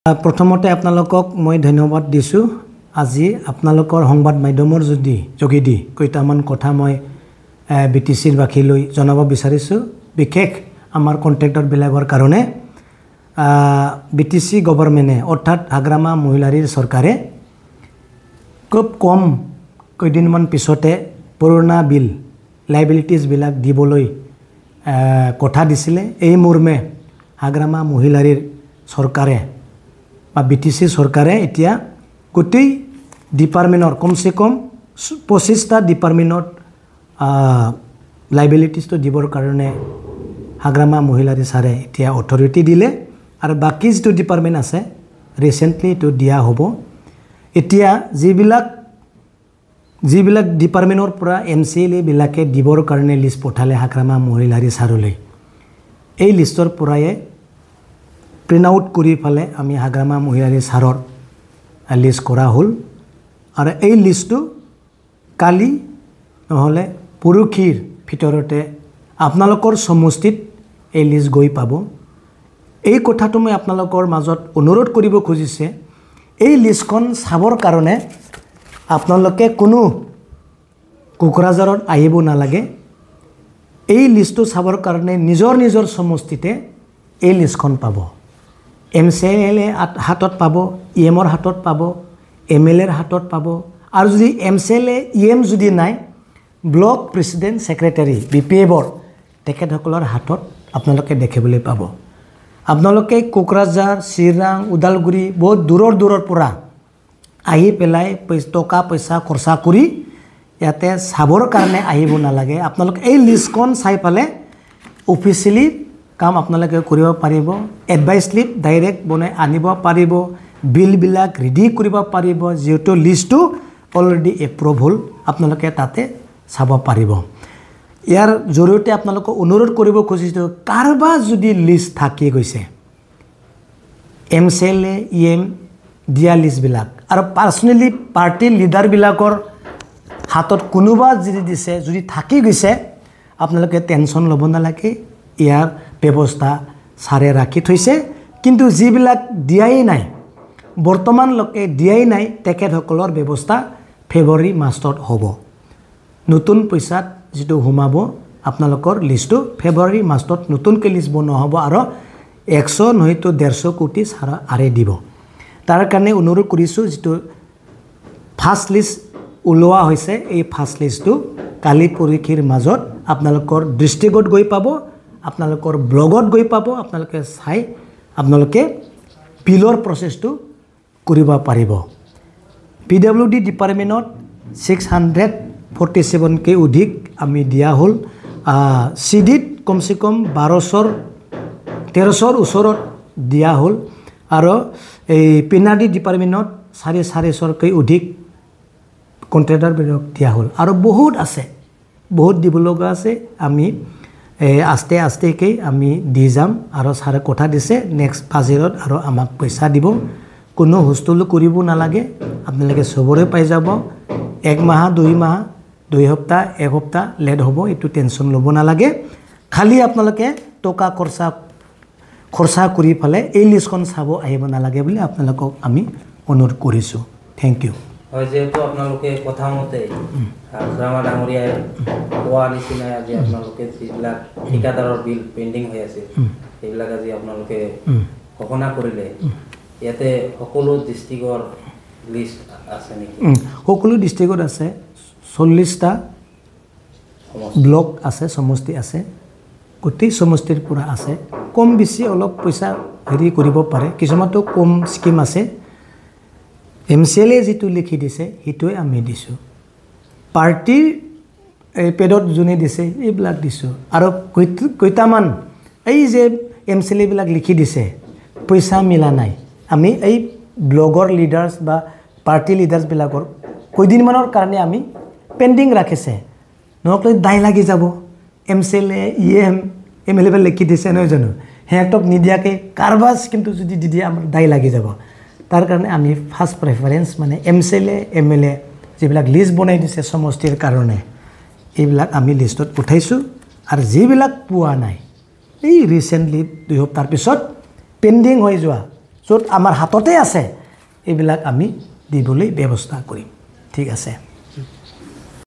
প্ৰথমতে আপোনালোকক মই ধন্যবাদ দিছোঁ আজি আপোনালোকৰ সংবাদ মাধ্যমৰ যোগেদি কেইটামান কথা মই বিটিচিৰ বাখীলৈ জনাব বিচাৰিছোঁ বিশেষ আমাৰ কন্ট্ৰেক্টৰ বিলাকৰ কাৰণে বিটিচি গভৰ্ণমেণ্টে অৰ্থাৎ হাগ্ৰামা মহিলাৰীৰ চৰকাৰে খুব কম কেইদিনমান পিছতে পুৰণা বিল লাইবিলিটিজ বিলাক দিবলৈ কথা দিছিলে এই মৰ্মে হাগ্ৰামা মহিলাৰীৰ চৰকাৰে বা বিটিচি চৰকাৰে এতিয়া গোটেই ডিপাৰ্টমেণ্টৰ কমসে কম 25টা ডিপাৰ্টমেণ্টত লাইবিলিটিজটো দিবৰ কাৰণে হাগ্ৰামা মহিলাৰী ছাৰে এতিয়া অথৰিটি দিলে আৰু বাকি যেটো ডিপাৰ্টমেণ্ট আছে ৰিসেন্টলি তো দিয়া হ'ব এতিয়া যিবিলাক ডিপাৰ্টমেণ্টৰ পৰা এমচিএলএ বিলাকে দিবৰ কাৰণে লিষ্ট পঠালে হাগ্ৰামা মহিলাৰী ছাৰলৈ এই লিষ্টৰ পৰাই প্ৰিন্ট আউট কৰি ফালে আমি হাগ্ৰামা মহিলাৰী ছাৰৰ লিষ্ট কৰা হ'ল আৰু এই লিষ্টটো কালি নহলে পৰখিৰ ভিতৰতে আপোনালোকৰ সমষ্টিত এই লিষ্ট গৈ পাব এই কথাটো মই আপোনালোকৰ মাজত অনুৰোধ কৰিব খুজিছে এই লিষ্টখন চাবৰ কাৰণে আপোনালোকে কোনো কোকৰাঝাৰত আহিব নালাগে এই লিষ্টটো চাবৰ কাৰণে নিজৰ সমষ্টিতে এই লিষ্টখন পাব এমচিএলএ হাতত পাব ইএমৰ হাতত পাব এমএলএৰ হাতত পাব আৰু যদি এমচিএলএ ইএম যদি নাই ব্লক প্ৰেসিডেন্ট সেক্ৰেটাৰী বিপিএবৰ তেখেতসকলৰ হাতত আপোনালোকে দেখিবলৈ পাব আপোনালোকে কোকৰাঝাৰ চিৰাং উদালগুৰি বহুত দূৰৰ পৰা আহি পেলাই টকা পইচা খৰচা কৰি ইয়াতে চাবৰ কাৰণে আহিব নালাগে আপোনালোকে এই লিষ্টখন চাই পালে অফিচিয়েলি কাম আপোনালোকে কৰিব পাৰিব এডভাইস স্লিপ ডাইৰেক্ট বনাই আনিব পাৰিব বিল বিলাক ৰেডি কৰিব পাৰিব যেটো লিষ্টটো অলৰেডি এপ্ৰুভ হ'ল আপোনালোকে তাতে চাব পাৰিব ইয়াৰ জৰিয়তে আপোনালোকক অনুৰোধ কৰিব খুজিছো কাৰবা যদি লিষ্ট থাকি গৈছে এমচিএলএ ইএম দিয়া লিষ্ট বিলাক আৰু পাৰ্সোনালি পাৰ্টি লিডাৰ বিলাকৰ হাতত কোনোবা যদি দিছে যদি থাকি গৈছে আপোনালোকে টেনচন ল'ব নালাগে ইয়াৰ ব্যৱস্থা ছাৰে ৰাখি থৈছে কিন্তু যিবিলাক দিয়াই নাই বৰ্তমান লোকে দিয়াই নাই তেখেতসকলৰ ব্যৱস্থা ফেব্ৰুৱাৰী মাহত হ'ব নতুন পইচাত যেটো হুমাব আপোনালোকৰ লিষ্টটো ফেব্ৰুৱাৰী মাহত নতুনকৈ লিষ্ট বনোৱা হ'ব আৰু 100 নহয়তো 150 কোটি ছাৰা আৰে দিব তাৰ কাৰণে অনুৰোধ কৰিছো যেটো ফাৰ্স্ট লিষ্ট উলোৱা হৈছে এই ফাৰ্স্ট লিষ্টটো কালি পৰখিৰ মাজত আপোনালোকৰ ডিস্ট্ৰিক্টত গৈ পাব আপোনালোকৰ ব্লগত গৈ পাব আপোনালোকে চাই আপোনালোকে বিলৰ প্ৰসেসটো কৰিব পাৰিব পিডব্লিউডি ডিপাৰ্টমেণ্টত 647 কে অধিক আমি দিয়া হ'ল সিডিত কমসে কম 1300 ওচৰত দিয়া হ'ল আৰু এই পিনাডি ডিপাৰ্টমেণ্টত 450 কে অধিক কন্ট্ৰেক্টৰ বিলাক দিয়া হ'ল আৰু বহুত আছে বহুত দিব লগা আছে আমি আস্তে কে আমি দি যাম আৰু ছাৰে কথা দিছে নেক্সট বাজেটত আৰু আমাক পইচা দিব কোনো হুষ্টুল কৰিব নালাগে আপোনালোকে সবৰে পাই যাব 1 মাহ 2 মাহ 2 সপ্তাহ 1 সপ্তাহ লেট হ'ব এটো টেনচন ল'ব নালাগে খালি আপোনালোকে টকা খৰচা কৰি ফালে এই লিষ্টখন চাব আহিব নালাগে বুলি আপোনালোকক আমি অনুৰোধ কৰিছো থ্যাংক ইউ হয় যেহেতু আপোনালোকে কথা মতে হাগ্ৰামা ডাঙৰীয়া কোৱা নিচিনা আজি আপোনালোকে যিবিলাক ঠিকাদাৰৰ বিল পেন্ডিং হৈ আছে এইবিলাক আজি আপোনালোকে ঘোষণা কৰিলে ইয়াতে সকলো ডিস্ট্ৰিক্টৰ লিষ্ট আছে নেকি সকলো ডিস্ট্ৰিক্টত আছে 40টা ব্লক আছে সমষ্টি আছে গোটেই সমষ্টিৰ পৰা আছে কম বেছি অলপ পইচা হেৰি কৰিব পাৰে কিছুমানটো কম স্কিম আছে এমচিএলএ যেটো লিখি দিছে হিটোই আমি দিছো পাৰ্টিৰ পেডত জুনে দিছে এইবিলাক দিছো আৰু কইতামান এই যে এমচিএলএ বিলাক লিখি দিছে পইচা মিলা নাই আমি এই ব্লগৰ লিডাৰ্স বা পাৰ্টি লিডাৰ্স বিলাকৰ কয়দিন মানৰ কাৰণে আমি পেন্ডিং ৰাখিছে নহলে দাই লাগি যাব এমচিএলএ ইএম এমএলএ লিখি দিছে নহয় জানো হেটক নিদিয়াকে কাৰবাস কিন্তু যদি দি দিয়া আমাৰ দাই লাগি যাব তাৰ কাৰণে আমি ফাৰ্স্ট প্ৰেফাৰেন্স মানে এমচিএলএ এমএলএ যিবিলাক লিষ্ট বনাই দিছে সমষ্টিৰ কাৰণে এইবিলাক আমি লিষ্টত উঠাইছো আৰু যিবিলাক পোৱা নাই এই ৰিসেন্টলি 2 সপ্তাহৰ পিছত পেন্ডিং হৈ যোৱা য'ত আমাৰ হাততে আছে এইবিলাক আমি দিবলৈ ব্যৱস্থা কৰিম ঠিক আছে